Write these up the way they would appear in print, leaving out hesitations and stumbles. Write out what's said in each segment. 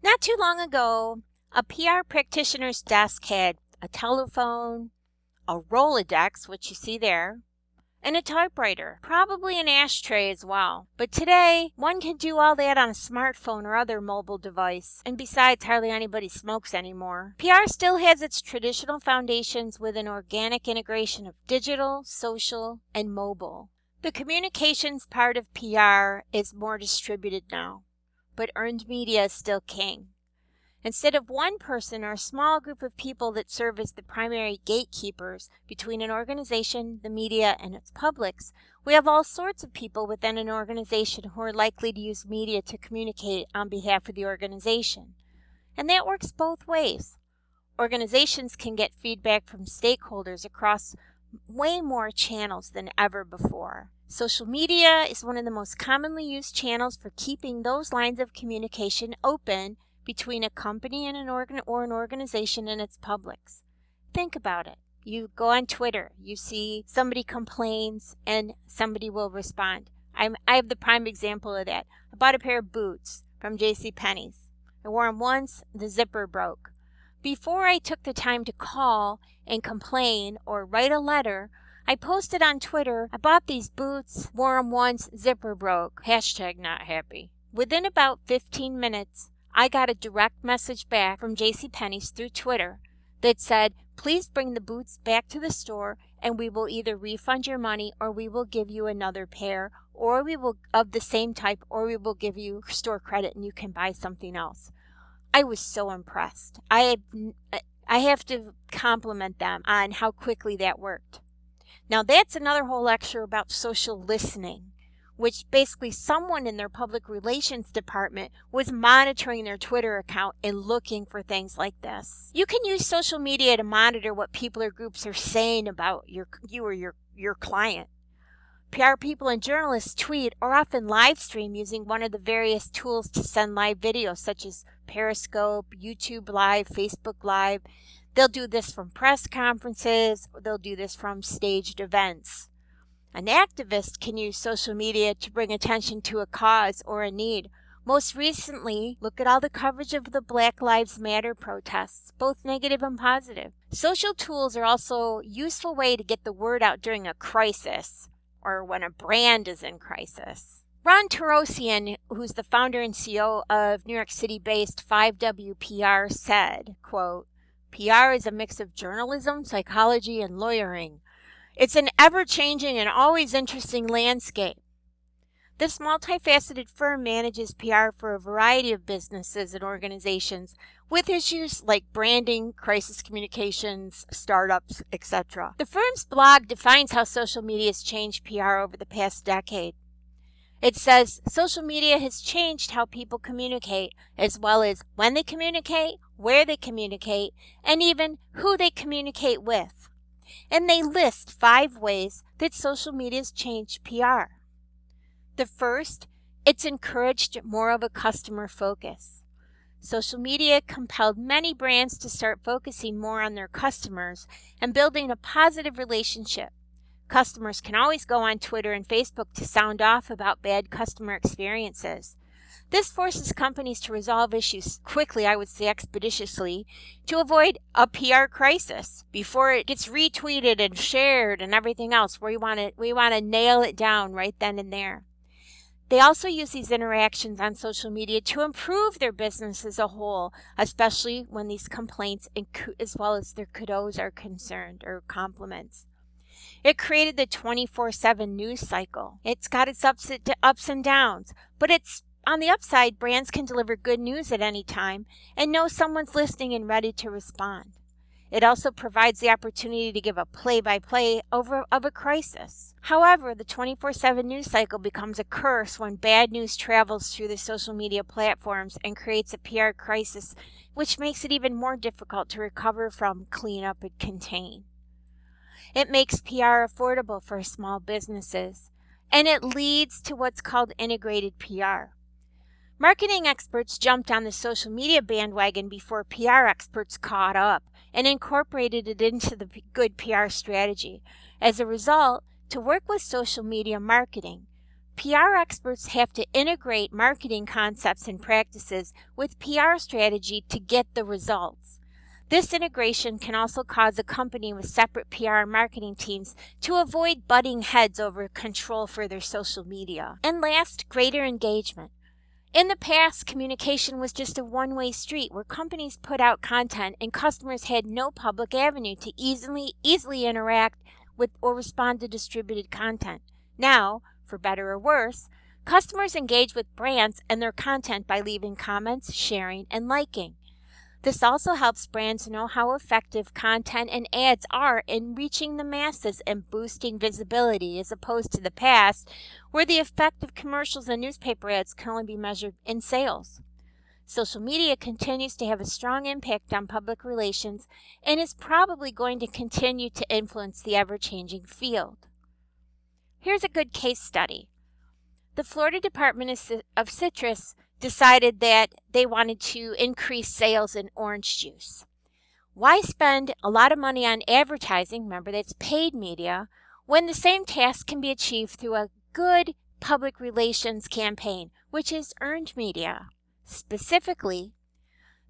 Not too long ago, a PR practitioner's desk had a telephone, a Rolodex, which you see there, and a typewriter, probably an ashtray as well. But today, one can do all that on a smartphone or other mobile device. And besides, hardly anybody smokes anymore. PR still has its traditional foundations with an organic integration of digital, social, and mobile. The communications part of PR is more distributed now, but earned media is still king. Instead of one person or a small group of people that serve as the primary gatekeepers between an organization, the media, and its publics, we have all sorts of people within an organization who are likely to use media to communicate on behalf of the organization. And that works both ways. Organizations can get feedback from stakeholders across way more channels than ever before. Social media is one of the most commonly used channels for keeping those lines of communication open between a company and an organization and its publics. Think about it. You go on Twitter, you see somebody complains and somebody will respond. I have the prime example of that. I bought a pair of boots from JCPenney's. I wore them once, the zipper broke. Before I took the time to call and complain or write a letter, I posted on Twitter, I bought these boots, wore them once, zipper broke, #NotHappy. Within about 15 minutes, I got a direct message back from JCPenney's through Twitter that said, please bring the boots back to the store and we will either refund your money or we will give you another pair or we will of the same type or we will give you store credit and you can buy something else. I was so impressed. I have to compliment them on how quickly that worked. Now that's another whole lecture about social listening, which basically someone in their public relations department was monitoring their Twitter account and looking for things like this. You can use social media to monitor what people or groups are saying about you or your client. PR people and journalists tweet or often live stream using one of the various tools to send live videos such as Periscope, YouTube Live, Facebook Live. They'll do this from press conferences, or they'll do this from staged events. An activist can use social media to bring attention to a cause or a need. Most recently, look at all the coverage of the Black Lives Matter protests, both negative and positive. Social tools are also a useful way to get the word out during a crisis or when a brand is in crisis. Ron Tarosian, who's the founder and CEO of New York City-based 5WPR, said, quote, PR is a mix of journalism, psychology, and lawyering. It's an ever-changing and always interesting landscape. This multifaceted firm manages PR for a variety of businesses and organizations with issues like branding, crisis communications, startups, etc. The firm's blog defines how social media has changed PR over the past decade. It says social media has changed how people communicate, as well as when they communicate, where they communicate, and even who they communicate with. And they list 5 ways that social media has changed PR. The first, it's encouraged more of a customer focus. Social media compelled many brands to start focusing more on their customers and building a positive relationship. Customers can always go on Twitter and Facebook to sound off about bad customer experiences. This forces companies to resolve issues quickly, I would say expeditiously, to avoid a PR crisis before it gets retweeted and shared and everything else. We want to nail it down right then and there. They also use these interactions on social media to improve their business as a whole, especially when these complaints as well as their kudos are concerned or compliments. It created the 24/7 news cycle. It's got its ups and downs, but it's on the upside, brands can deliver good news at any time and know someone's listening and ready to respond. It also provides the opportunity to give a play-by-play of a crisis. However, the 24/7 news cycle becomes a curse when bad news travels through the social media platforms and creates a PR crisis, which makes it even more difficult to recover from, clean up, and contain. It makes PR affordable for small businesses, and it leads to what's called integrated PR. Marketing experts jumped on the social media bandwagon before PR experts caught up and incorporated it into the good PR strategy. As a result, to work with social media marketing, PR experts have to integrate marketing concepts and practices with PR strategy to get the results. This integration can also cause a company with separate PR and marketing teams to avoid butting heads over control for their social media. And last, greater engagement. In the past, communication was just a one-way street where companies put out content and customers had no public avenue to easily interact with or respond to distributed content. Now, for better or worse, customers engage with brands and their content by leaving comments, sharing, and liking. This also helps brands know how effective content and ads are in reaching the masses and boosting visibility, as opposed to the past, where the effect of commercials and newspaper ads can only be measured in sales. Social media continues to have a strong impact on public relations and is probably going to continue to influence the ever-changing field. Here's a good case study. The Florida Department of Citrus decided that they wanted to increase sales in orange juice. Why spend a lot of money on advertising, remember that's paid media, when the same task can be achieved through a good public relations campaign, which is earned media? Specifically,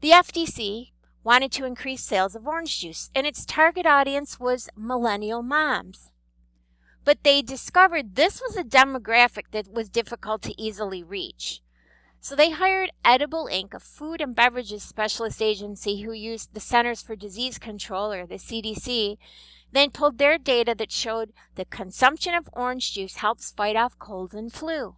the FDC wanted to increase sales of orange juice, and its target audience was millennial moms. But they discovered this was a demographic that was difficult to easily reach. So they hired Edible Inc., a food and beverages specialist agency who used the Centers for Disease Control, or the CDC, then pulled their data that showed the consumption of orange juice helps fight off colds and flu.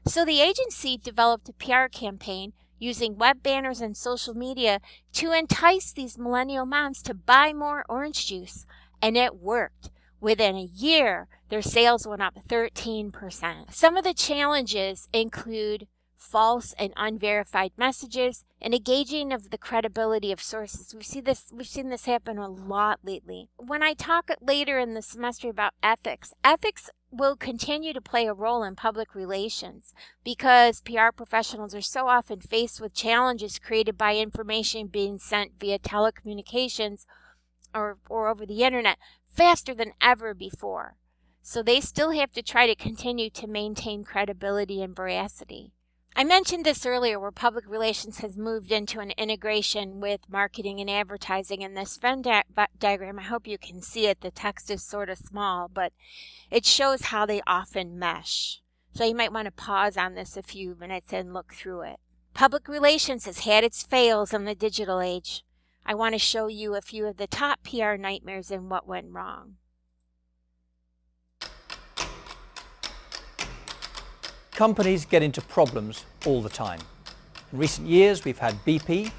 So the agency developed a PR campaign using web banners and social media to entice these millennial moms to buy more orange juice, and it worked. Within a year, their sales went up 13%. Some of the challenges include false and unverified messages and a gauging of the credibility of sources. We've seen this happen a lot lately. When I talk later in the semester about ethics will continue to play a role in public relations because PR professionals are so often faced with challenges created by information being sent via telecommunications or over the internet faster than ever before. So they still have to try to continue to maintain credibility and veracity. I mentioned this earlier where public relations has moved into an integration with marketing and advertising. In this Venn diagram, I hope you can see it. The text is sort of small, but it shows how they often mesh. So you might want to pause on this a few minutes and look through it. Public relations has had its fails in the digital age. I want to show you a few of the top PR nightmares and what went wrong. Companies get into problems all the time. In recent years, we've had BP,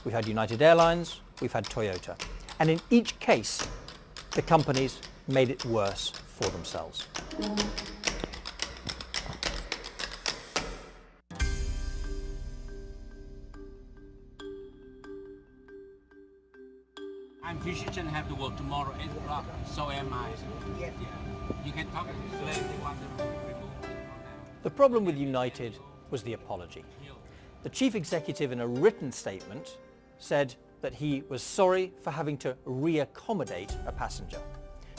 we've had United Airlines, we've had Toyota. And in each case, the companies made it worse for themselves. I'm physician, have to work tomorrow 8 o'clock, so am I. Yeah. You can talk to slave, they want to remove it from now. The problem with United was the apology. The chief executive in a written statement said that he was sorry for having to re-accommodate a passenger.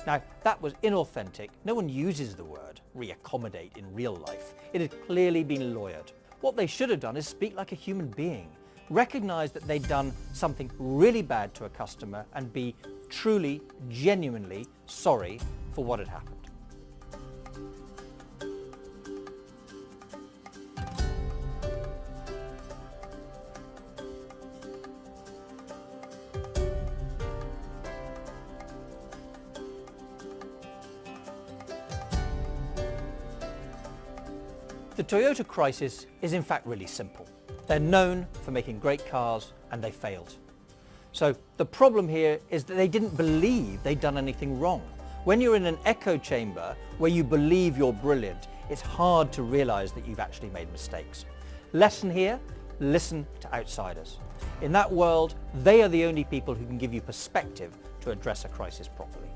Now, that was inauthentic. No one uses the word re-accommodate in real life. It had clearly been lawyered. What they should have done is speak like a human being, recognize that they'd done something really bad to a customer and be truly, genuinely sorry for what had happened. The Toyota crisis is in fact really simple. They're known for making great cars and they failed. So the problem here is that they didn't believe they'd done anything wrong. When you're in an echo chamber where you believe you're brilliant, it's hard to realize that you've actually made mistakes. Lesson here, listen to outsiders. In that world, they are the only people who can give you perspective to address a crisis properly.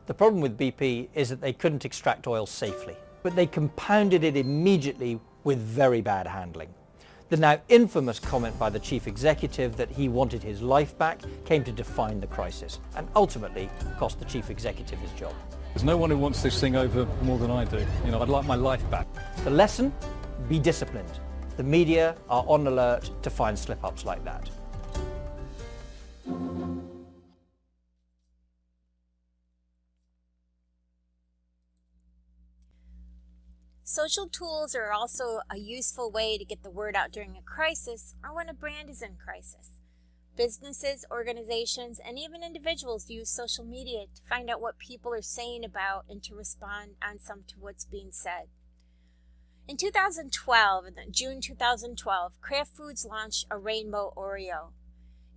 The problem with BP is that they couldn't extract oil safely, but they compounded it immediately with very bad handling. The now infamous comment by the chief executive that he wanted his life back came to define the crisis and ultimately cost the chief executive his job. There's no one who wants this thing over more than I do. You know, I'd like my life back. The lesson? Be disciplined. The media are on alert to find slip-ups like that. Social tools are also a useful way to get the word out during a crisis or when a brand is in crisis. Businesses, organizations, and even individuals use social media to find out what people are saying about and to respond to what's being said. In 2012, in June 2012, Kraft Foods launched a Rainbow Oreo.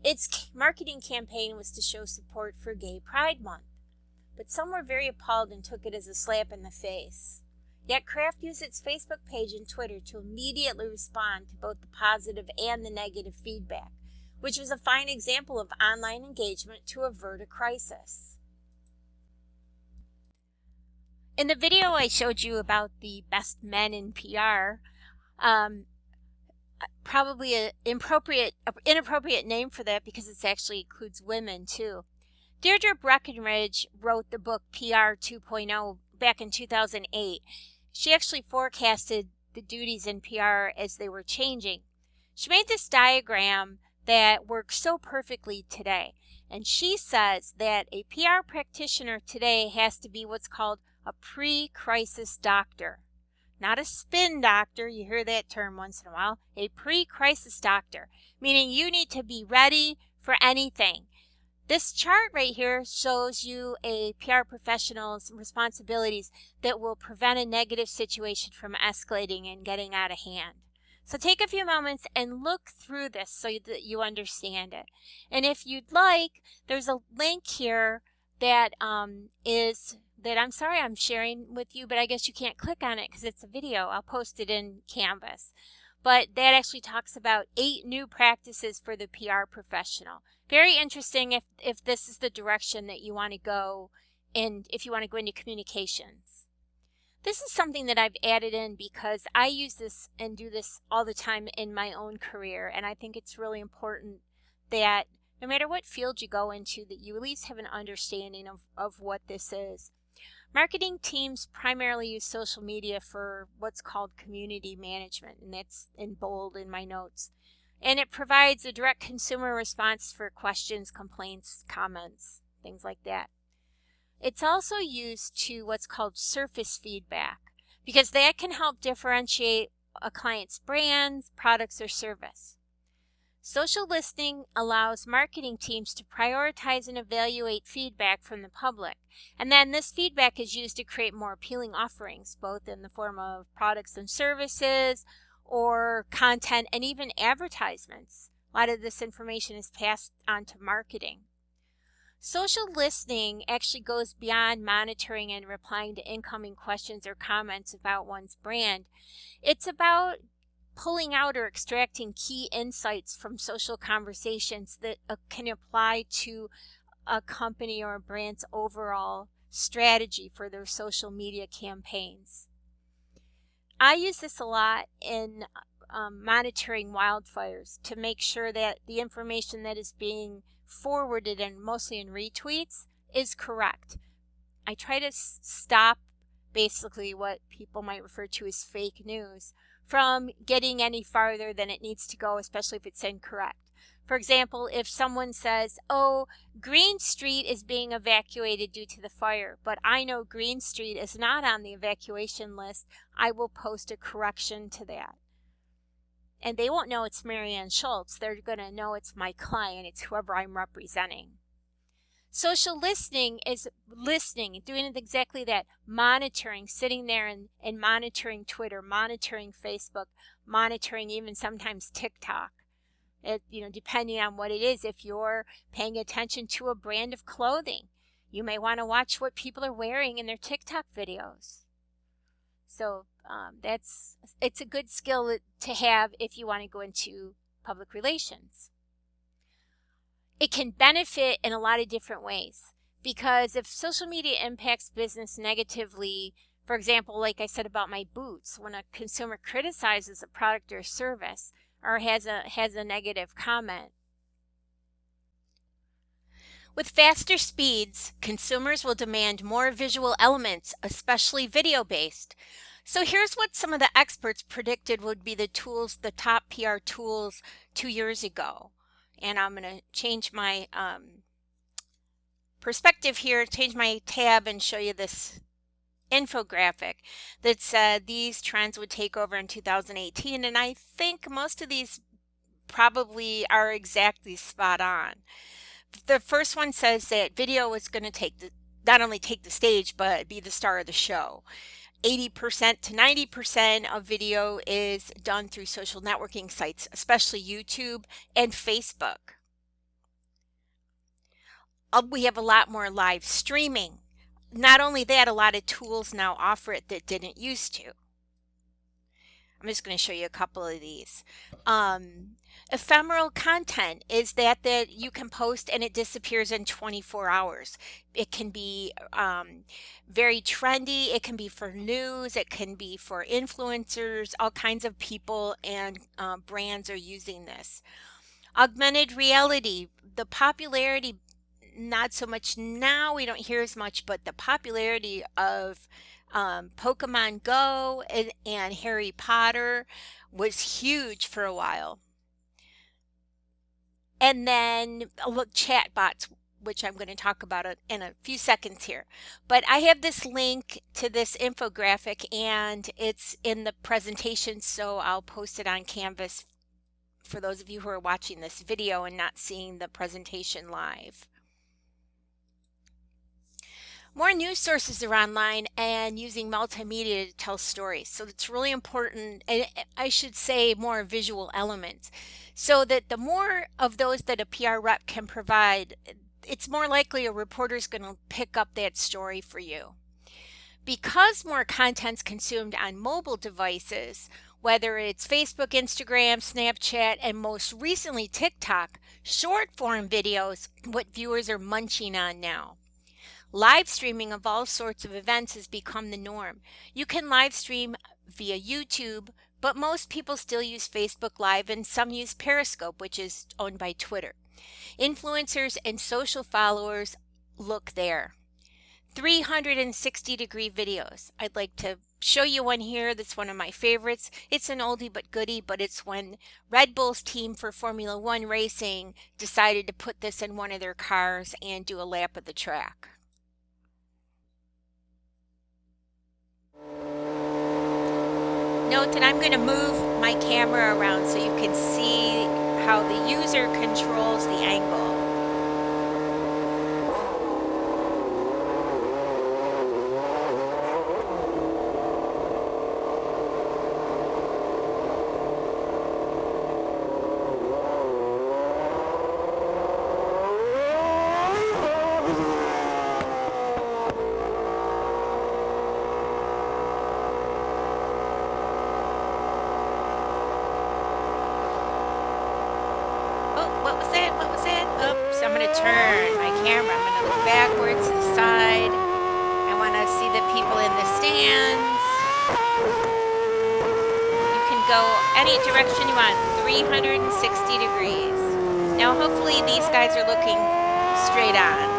Its marketing campaign was to show support for Gay Pride Month, but some were very appalled and took it as a slap in the face. Yet Kraft used its Facebook page and Twitter to immediately respond to both the positive and the negative feedback, which was a fine example of online engagement to avert a crisis. In the video I showed you about the best men in PR, probably an inappropriate name for that because it actually includes women too. Deirdre Breckenridge wrote the book PR 2.0 back in 2008. She actually forecasted the duties in PR as they were changing. She made this diagram that works so perfectly today. And she says that a PR practitioner today has to be what's called a pre-crisis doctor. Not a spin doctor, you hear that term once in a while. A pre-crisis doctor, meaning you need to be ready for anything. This chart right here shows you a PR professional's responsibilities that will prevent a negative situation from escalating and getting out of hand. So take a few moments and look through this so that you understand it. And if you'd like, there's a link here that I'm sharing with you, but I guess you can't click on it because it's a video. I'll post it in Canvas. But that actually talks about 8 new practices for the PR professional. Very interesting if this is the direction that you want to go and if you want to go into communications. This is something that I've added in because I use this and do this all the time in my own career, and I think it's really important that no matter what field you go into, that you at least have an understanding of what this is. Marketing teams primarily use social media for what's called community management, and that's in bold in my notes. And it provides a direct consumer response for questions, complaints, comments, things like that. It's also used to what's called surface feedback, because that can help differentiate a client's brands, products, or service. Social listening allows marketing teams to prioritize and evaluate feedback from the public. And then this feedback is used to create more appealing offerings, both in the form of products and services, or content, and even advertisements. A lot of this information is passed on to marketing. Social listening actually goes beyond monitoring and replying to incoming questions or comments about one's brand. It's about pulling out or extracting key insights from social conversations that can apply to a company or a brand's overall strategy for their social media campaigns. I use this a lot in monitoring wildfires to make sure that the information that is being forwarded, and mostly in retweets, is correct. I try to stop basically what people might refer to as fake news from getting any farther than it needs to go, especially if it's incorrect. For example, if someone says, oh, Green Street is being evacuated due to the fire, but I know Green Street is not on the evacuation list, I will post a correction to that. And they won't know it's Marianne Schultz. They're going to know it's my client. It's whoever I'm representing. Social listening is listening, doing exactly that, monitoring, sitting there and monitoring Twitter, monitoring Facebook, monitoring even sometimes TikTok. Depending on what it is. If you're paying attention to a brand of clothing, you may want to watch what people are wearing in their TikTok videos. So it's a good skill to have if you want to go into public relations. It can benefit in a lot of different ways, because if social media impacts business negatively, for example, like I said about my boots, when a consumer criticizes a product or service, or has a negative comment. With faster speeds, consumers will demand more visual elements, especially video-based. So here's what some of the experts predicted would be the top PR tools 2 years ago. And I'm going to change my perspective here, change my tab and show you this infographic that said these trends would take over in 2018. And I think most of these probably are exactly spot on. The first one says that video is going to not only take the stage, but be the star of the show. 80% to 90% of video is done through social networking sites, especially YouTube and Facebook. We have a lot more live streaming. Not only that, a lot of tools now offer it that didn't used to. I'm just going to show you a couple of these. Ephemeral content is that you can post and it disappears in 24 hours. It can be very trendy. It can be for news. It can be for influencers. All kinds of people and brands are using this. Augmented reality, the popularity, not so much now, we don't hear as much, but the popularity of Pokemon Go and Harry Potter was huge for a while. And then chatbots, which I'm going to talk about in a few seconds here. But I have this link to this infographic and it's in the presentation, so I'll post it on Canvas for those of you who are watching this video and not seeing the presentation live. More news sources are online and using multimedia to tell stories. So it's really important, and I should say more visual elements, so that the more of those that a PR rep can provide, it's more likely a reporter is going to pick up that story for you. Because more content's consumed on mobile devices, whether it's Facebook, Instagram, Snapchat, and most recently TikTok, short form videos, what viewers are munching on now. Live streaming of all sorts of events has become the norm. You can live stream via YouTube, but most people still use Facebook Live and some use Periscope, which is owned by Twitter. Influencers and social followers look there. 360-degree videos. I'd like to show you one here that's one of my favorites. It's an oldie but goodie, but it's when Red Bull's team for Formula One racing decided to put this in one of their cars and do a lap of the track. Note that I'm going to move my camera around so you can see how the user controls the angle. I'm going to turn my camera. I'm going to look backwards to the side. I want to see the people in the stands. You can go any direction you want, 360 degrees. Now hopefully these guys are looking straight on.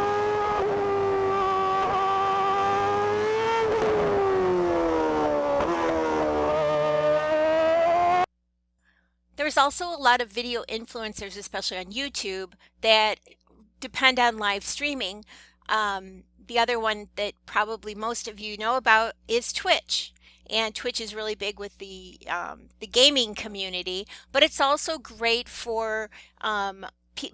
There's also a lot of video influencers, especially on YouTube, that depend on live streaming. The other one that probably most of you know about is Twitch. And Twitch is really big with the gaming community, but it's also great for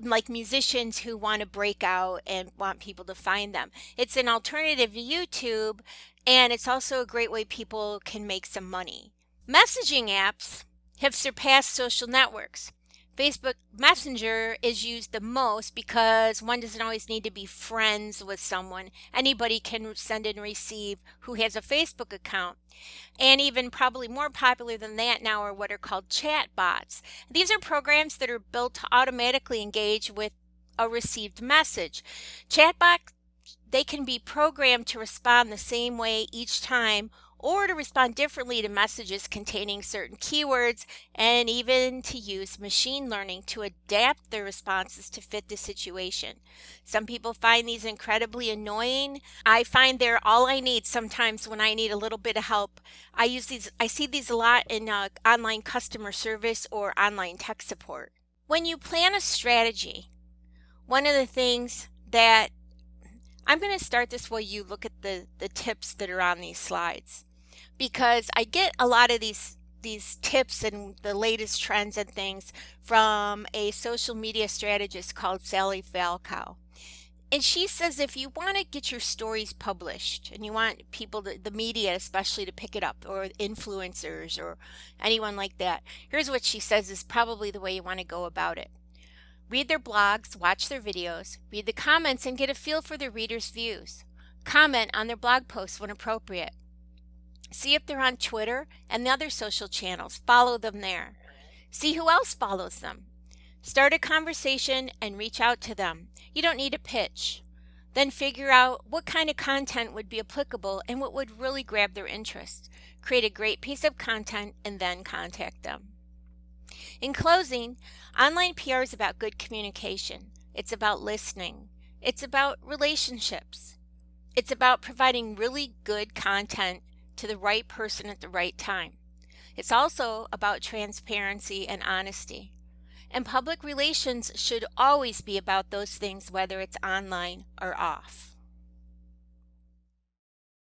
like musicians who want to break out and want people to find them. It's an alternative to YouTube, and it's also a great way people can make some money. Messaging apps have surpassed social networks. Facebook Messenger is used the most because one doesn't always need to be friends with someone. Anybody can send and receive who has a Facebook account. And even probably more popular than that now are what are called chat bots. These are programs that are built to automatically engage with a received message. Chatbots, they can be programmed to respond the same way each time, or to respond differently to messages containing certain keywords, and even to use machine learning to adapt their responses to fit the situation. Some people find these incredibly annoying. I find they're all I need sometimes when I need a little bit of help. I see these a lot in online customer service or online tech support. When you plan a strategy, one of the things that I'm going to start this while you look at the tips that are on these slides, because I get a lot of these tips and the latest trends and things from a social media strategist called Sally Falcow. And she says if you want to get your stories published and you want people, the media especially, to pick it up, or influencers or anyone like that, here's what she says is probably the way you want to go about it. Read their blogs, watch their videos, read the comments, and get a feel for the readers' views. Comment on their blog posts when appropriate. See if they're on Twitter and the other social channels. Follow them there. See who else follows them. Start a conversation and reach out to them. You don't need a pitch. Then figure out what kind of content would be applicable and what would really grab their interest. Create a great piece of content and then contact them. In closing, online PR is about good communication. It's about listening. It's about relationships. It's about providing really good content to the right person at the right time. It's also about transparency and honesty. And public relations should always be about those things, whether it's online or off.